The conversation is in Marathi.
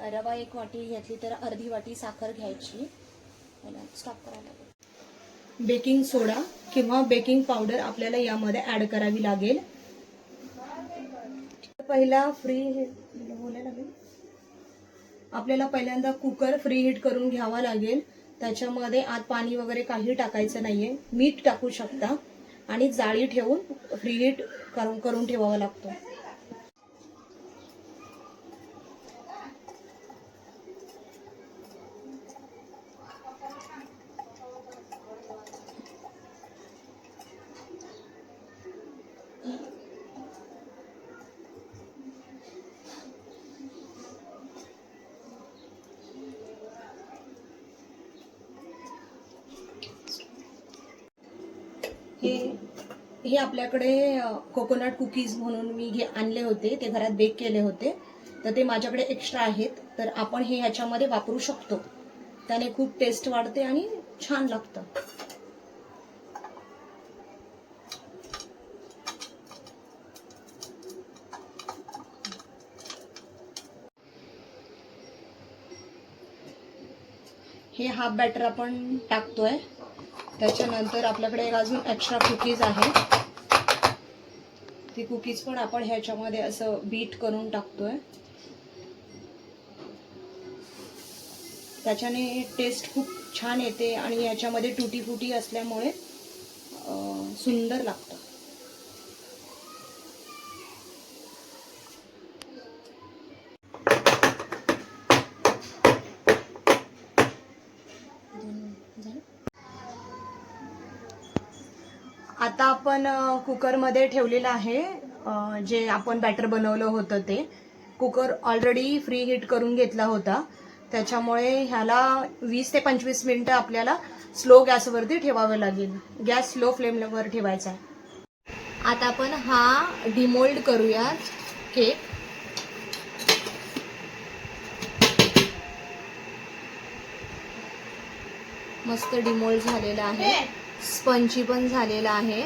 रवा 1 वाटी घेतली तर अर्धी वाटी साखर घ्यायची. स्टॉप करायला लागेल. बेकिंग सोडा किंवा बेकिंग पावडर आपल्याला यामध्ये ऍड करावी लागेल. पहिला आपल्याला पहिल्यांदा कुकर फ्री हीट करून घ्यावा लागेल. त्याच्यामध्ये आत पाणी वगैरे काही टाकायचं नाहीये. मीठ टाकू शकता आणि जाळी ठेवून फ्री हीट करून ठेवावा लागतो. हे आपल्याकडे कोकोनट कुकीज म्हणून मी आणले होते, ते घरात बेक केले होते, तर ते माझ्याकडे एक्स्ट्रा आहेत. तर आपण हे ह्याच्यामध्ये वापरू शकतो. त्याने खूप टेस्ट वाढते आणि छान लागतं. हे हाफ बॅटर आपण टाकतोय. त्याच्यानंतर आपल्याकडे अजून एक्स्ट्रा कुकीज आहे. ती कुकीज पण आपण ह्याच्यामध्ये असं बीट करून टाकतोय. त्याच्याने टेस्ट खूप छान येते आणि याच्यामध्ये टुटी फुटी असल्यामुळे सुंदर लागतं. आता आपण कुकरमध्ये ठेवलेलं आहे जे आपण बॅटर बनवलं होतं ते. कुकर ऑलरेडी फ्री हीट करून घेतला होता. त्याच्यामुळे ह्याला 20 ते 25 मिनिटं आपल्याला स्लो गॅसवरती ठेवावं लागेल. गॅस स्लो फ्लेमवर ठेवायचा आहे. आता आपण हा डिमोल्ड करूया केक. मस्त डिमोल्ड झालेला आहे. स्पंजी पण झालेला आहे.